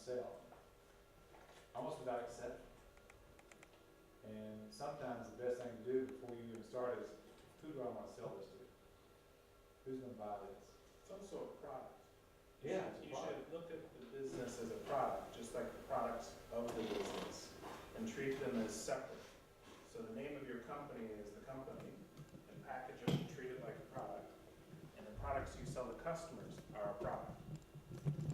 sell, almost without exception. And sometimes the best thing to do before you even start is, who do I want to sell this to? Who's going to buy this? It's also a product. Yeah, You should look at the business as a product, just like the products of the business, and treat them as separate. So the name of your company is the company, and package it and treat it like a product. And the products you sell to customers are a product.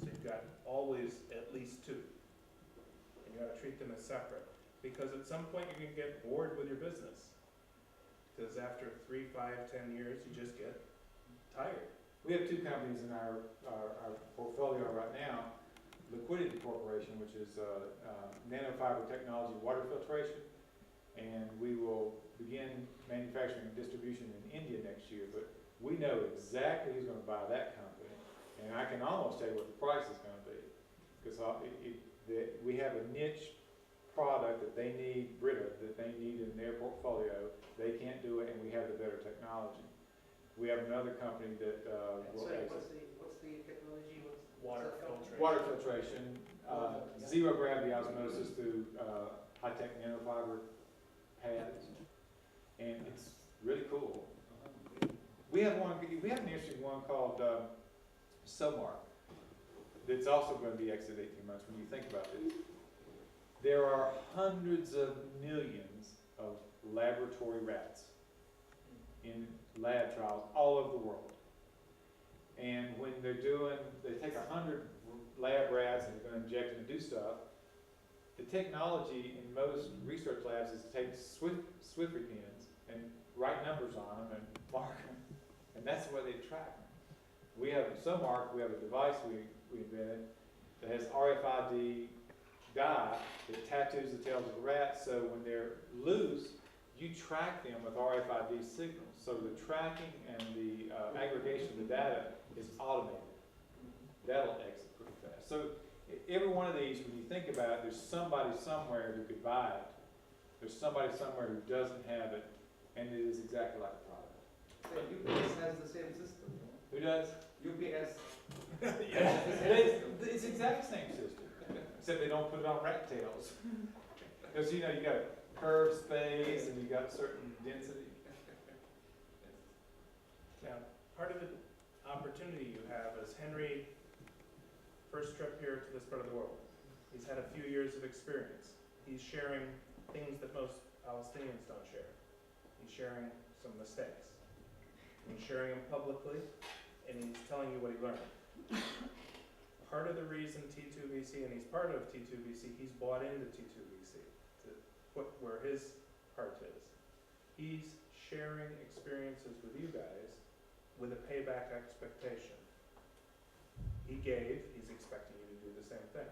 So you've got always at least two. And you gotta treat them as separate. Because at some point you're gonna get bored with your business. Because after 3, 5, 10 years, you just get tired. we have two companies in our portfolio right now. Liquidity Corporation, which is nanofiber technology water filtration, and we will begin manufacturing and distribution in India next year, but we know exactly who's going to buy that company, and I can almost tell you what the price is going to be, because we have a niche product that they need, Brita, that they need in their portfolio. They can't do it, and we have the better technology. We have another company that will Sorry, exit. what's the technology? Water that called? filtration. Water filtration, zero gravity osmosis through high-tech nanofiber pads, and it's really cool. We have an interesting one called Somar that's also going to be exited 18 months. When you think about this, there are hundreds of millions of laboratory rats in lab trials all over the world. And when they take 100 lab rats and they're going to inject them and do stuff, the technology in most research labs is to take Swiffery pens and write numbers on them and mark them, and that's the way they track them. We have SoMark, we have a device we invented that has RFID dye that tattoos the tails of the rats, so when they're loose, you track them with RFID signals. So the tracking and the aggregation of the data is automated. That'll exit pretty fast. So every one of these, when you think about it, there's somebody somewhere who could buy it. There's somebody somewhere who doesn't have it, and it is exactly like a product. So UPS has the same system. Who does? UPS. Yeah, it's exact same system, except they don't put it on rat tails. Because you got curved space and you got certain density. Now, part of the opportunity you have is Henry, first trip here to this part of the world. He's had a few years of experience. He's sharing things that most Palestinians don't share. He's sharing some mistakes. He's sharing them publicly, and he's telling you what he learned. Part of the reason T2VC, and he's part of T2VC, he's bought into T2VC to put where his heart is. He's sharing experiences with you guys with a payback expectation. He gave, he's expecting you to do the same thing.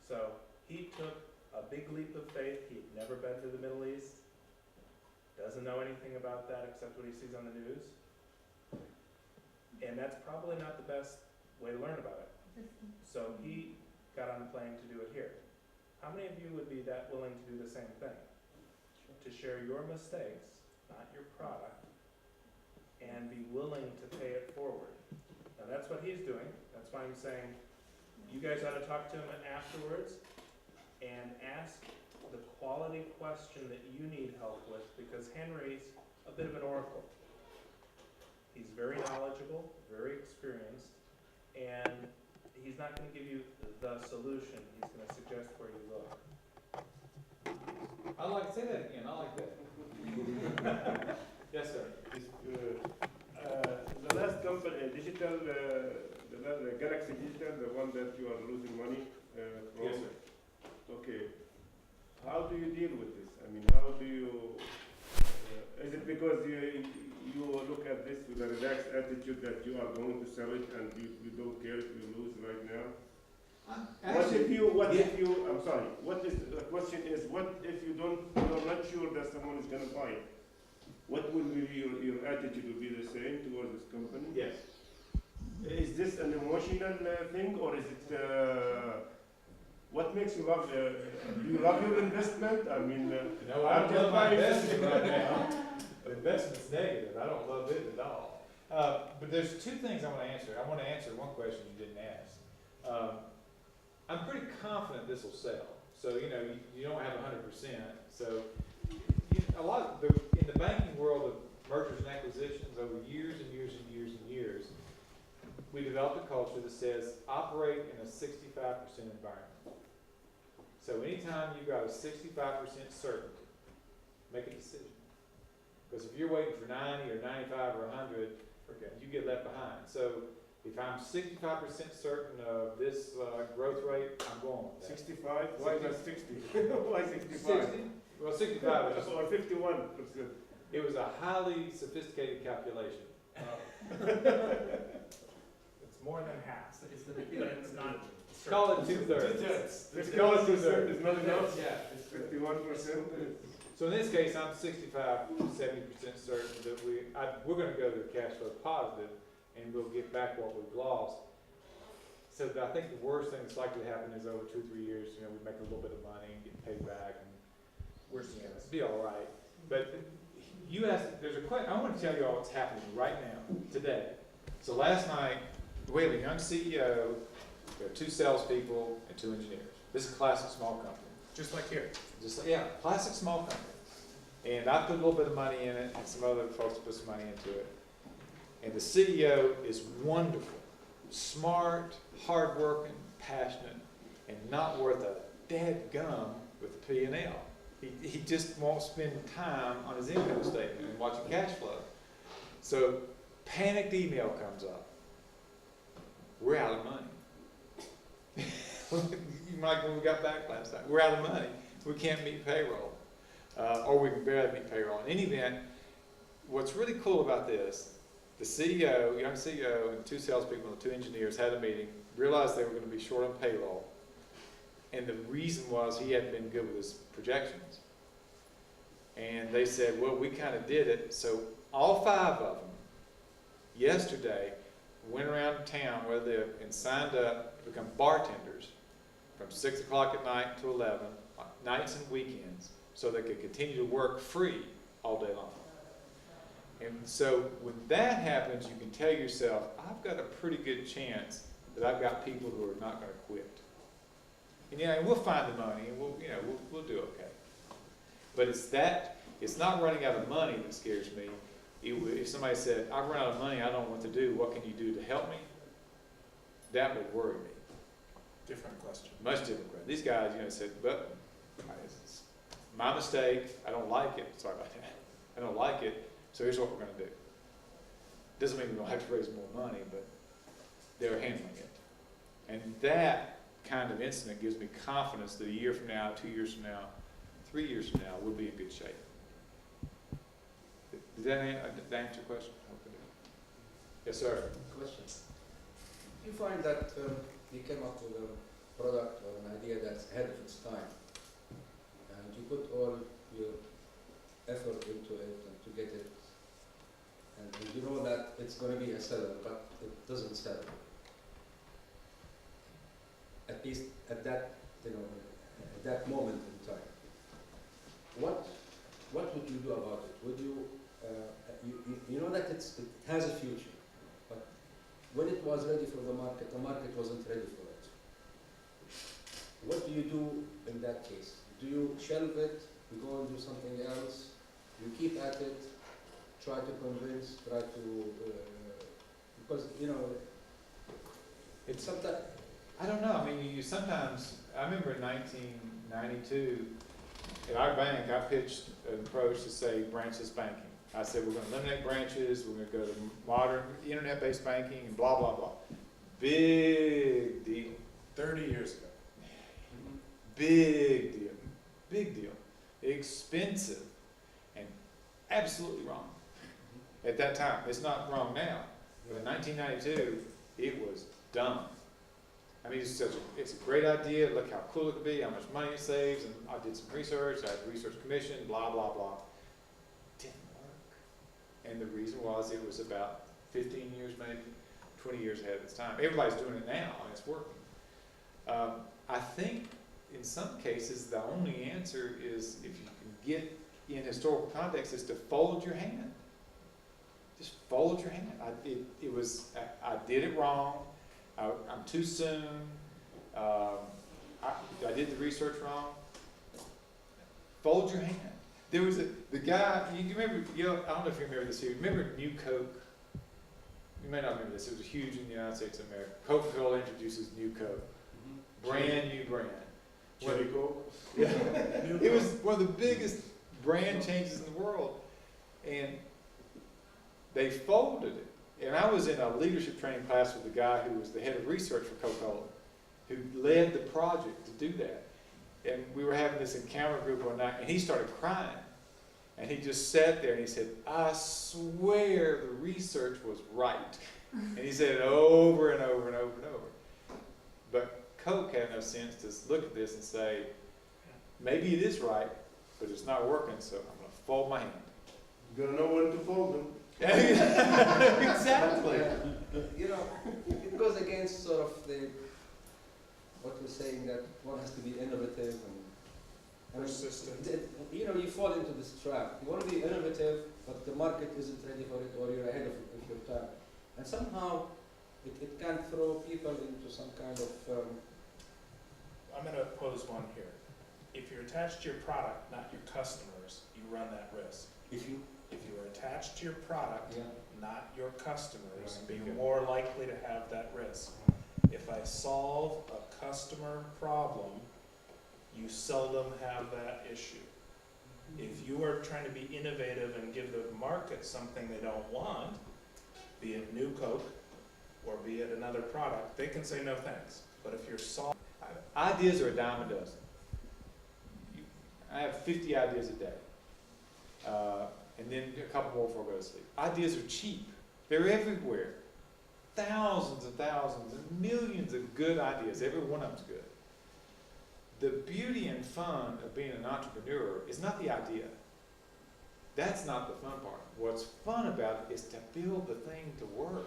So he took a big leap of faith. He had never been to the Middle East, doesn't know anything about that except what he sees on the news. And that's probably not the best way to learn about it. So he got on a plane to do it here. How many of you would be that willing to do the same thing? To share your mistakes, not your product, and be willing to pay it forward. Now that's what he's doing. That's why I'm saying you guys ought to talk to him afterwards and ask the quality question that you need help with, because Henry's a bit of an oracle. He's very knowledgeable, very experienced, and he's not going to give you the solution. He's going to suggest where you look. I like to say that again. I like that. Yes, sir. The last company, digital, the Galaxy Digital, the one that you are losing money from. Yes, sir. Okay. How do you deal with this? I mean, how do you? Is it because you look at this with a relaxed attitude that you are going to sell it and you don't care if you lose right now? What if you? I'm sorry. What is the question is? What if you're not sure that someone is going to buy it? What will be your attitude? Will be the same towards this company? Yes. Is this an emotional thing, or is it? What makes you love? Do you love your investment? I mean, No, I don't love my investment right now. The investment's negative. I don't love it at all. But there's two things I want to answer. I want to answer one question you didn't ask. I'm pretty confident this will sell. So, you know, you don't have 100%. So, a lot of in the banking world of mergers and acquisitions over years and years and years and years, we developed a culture that says operate in a 65% environment. So anytime you've got a 65% certainty, make a decision. Because if you're waiting for 90 or 95 or 100, you get left behind. So if I'm 65% certain of this growth rate, I'm going with that. 65? Why not 60? Why 65? 60? Well, 65 is just, Or 51%. it was a highly sophisticated calculation. It's more than half, It's the, but it's not. Call it 2/3. Two-thirds. Call it 2/3. Is not enough? Yeah. it's 51%? So in this case, I'm 65, 70% certain that we're gonna go to cash flow positive and we'll get back what we've lost. So I think the worst thing that's likely to happen is over 2 or 3 years, you know, we make a little bit of money and get paid back and We're seeing this. be all right. But you asked, there's a question, I want to tell you all what's happening right now, today. So last night, we have a young CEO, we have 2 salespeople and 2 engineers. This is a classic small company. Just like here. Just, yeah, classic small company. And I put a little bit of money in it, and some other folks put some money into it. And the CEO is wonderful, smart, hardworking, passionate, and not worth a dead gum with the P&L. He just won't spend time on his income statement and watching cash flow. So panicked email comes up. We're out of money. Like when we got back last night, we're out of money. We can't meet payroll, or we can barely meet payroll. In any event, what's really cool about this, the CEO, young CEO, and 2 salespeople and 2 engineers had a meeting, realized they were going to be short on payroll, and the reason was he hadn't been good with his projections. And they said, well, we kind of did it. So all 5 of them, yesterday, went around town where they lived and signed up to become bartenders from 6 o'clock at night to 11, nights and weekends, so they could continue to work free all day long. And so when that happens, you can tell yourself, I've got a pretty good chance that I've got people who are not going to quit. And yeah, and we'll find the money, and we'll do okay. But it's not running out of money that scares me. If somebody said, I've run out of money, I don't know what to do, what can you do to help me? That would worry me. Different question. Much different question. These guys, said, but it's my mistake, I don't like it, sorry about that. I don't like it, so here's what we're gonna do. Doesn't mean we don't have to raise more money, but they're handling it. And that kind of incident gives me confidence that a year from now, 2 years from now, 3 years from now, we'll be in good shape. Did that answer your question? Yes, sir. Question. Do you find that you came up with a product or an idea that's ahead of its time, and you put all your effort into it and to get it, and you know that it's going to be a seller, but it doesn't sell. At least at that, at that moment in time. What would you do about it? Would you, you know that it has a future, but when it was ready for the market wasn't ready for it. What do you do in that case? Do you shelve it, you go and do something else, you keep at it, try to convince, because, It's sometimes, I don't know. I mean, you sometimes, I remember in 1992, at our bank, I pitched an approach to say branchless banking. I said, we're going to eliminate branches, we're going to go to modern internet-based banking, and blah, blah, blah. Big deal. 30 years ago. Big deal. Big deal. Expensive. And absolutely wrong. At that time. It's not wrong now. But in 1992, it was dumb. I mean, it's a great idea. Look how cool it could be, how much money it saves. And I did some research. I had a research commission, blah, blah, blah. Didn't work. And the reason was it was about 15 years, maybe 20 years ahead of its time. Everybody's doing it now, and it's working. I think in some cases, the only answer is, if you can get in historical context, is to fold your hand. Just fold your hand. I did it wrong. I'm too soon. I did the research wrong. Fold your hand. There was the guy, you remember, I don't know if you remember this here, remember New Coke? You may not remember this, it was huge in the United States of America. Coca-Cola introduces New Coke, brand new brand. Cherry Coke? Yeah, it was one of the biggest brand changes in the world. And they folded it. And I was in a leadership training class with the guy who was the head of research for Coca-Cola, who led the project to do that. And we were having this encounter group one night, and he started crying. And he just sat there and he said, I swear the research was right. And he said it over and over and over and over. But Coke had no sense to look at this and say, maybe it is right, but it's not working, so I'm going to fold my hand. You gotta know when to fold them. Exactly. You know, it goes against sort of what we're saying, that one has to be innovative and Persistent. You know, you fall into this trap. You want to be innovative, but the market isn't ready for it, or you're ahead of your time. And somehow, it can throw people into some kind of... I'm gonna pose one here. If you're attached to your product, not your customers, you run that risk. If you... If you are attached to your product, Yeah. not your customers, Right. you're more likely to have that risk. If I solve a customer problem, you seldom have that issue. If you are trying to be innovative and give the market something they don't want, be it new Coke or be it another product, they can say no thanks. But if you're solving, Ideas are a dime a dozen. I have 50 ideas a day. And then a couple more before I go to sleep. Ideas are cheap. They're everywhere. Thousands and thousands and millions of good ideas. Every one of them's good. The beauty and fun of being an entrepreneur is not the idea. That's not the fun part. What's fun about it is to build the thing to work.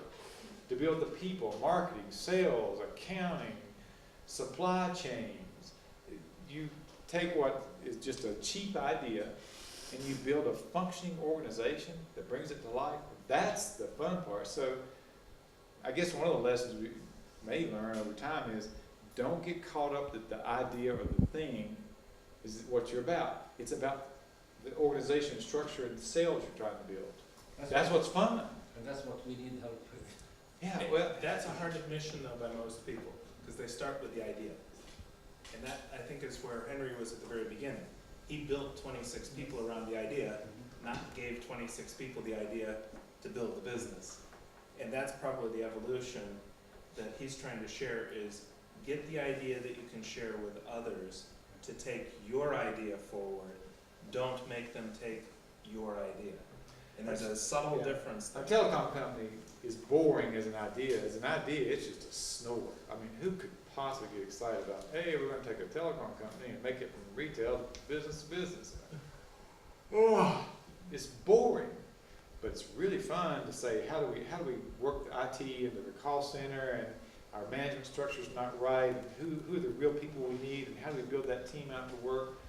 To build the people, marketing, sales, accounting, supply chains. You take what is just a cheap idea and you build a functioning organization that brings it to life. That's the fun part. So I guess one of the lessons we may learn over time is don't get caught up that the idea or the thing is what you're about. It's about the organization structure and the sales you're trying to build. That's what's fun. And that's what we need help with. Yeah, well, that's a hard admission though by most people, because they start with the idea. And that, I think, is where Henry was at the very beginning. He built 26 people around the idea, not gave 26 people the idea to build the business. And that's probably the evolution that he's trying to share, is get the idea that you can share with others to take your idea forward. Don't make them take your idea. And there's a subtle Yeah. difference a there. telecom company is boring as an idea. As an idea, it's just a snore. I mean, who could possibly get excited about, hey, we're going to take a telecom company and make it from retail to business to business? Oh, it's boring, but it's really fun to say, how do we work the IT into the call center, and our management structure's not right, and who are the real people we need, and how do we build that team out to work?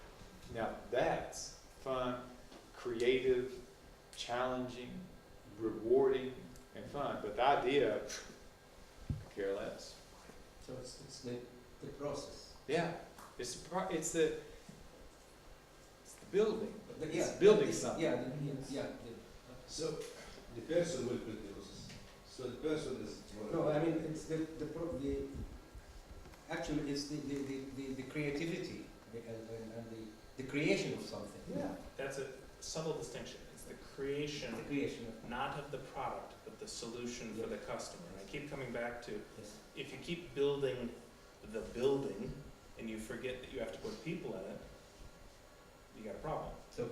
Now that's fun, creative, challenging, rewarding, and fun. But the idea, could care less. So it's the process. Yeah, it's the building. But It's building it's- something. Yeah, yeah. So the person will produce. So the person is. No, I mean, it's actually it's the creativity and the creation of something. Yeah. That's a subtle distinction. It's the creation, The creation of not of the product, but the solution for the customer. And I keep coming back to, yes. if you keep building the building and you forget that you have to put people in it, you got a problem. So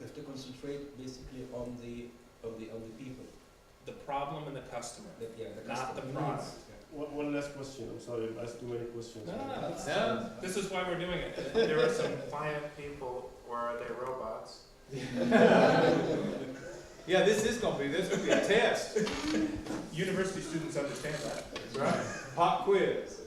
we have to concentrate basically on the people. The problem and the customer. The Not the customer product. needs. One last question. I'm sorry, I've asked too many questions. No. This is why we're doing it. There are some client people, or are they robots? Yeah, this is gonna be a test. University students understand that. Right. Pop quiz.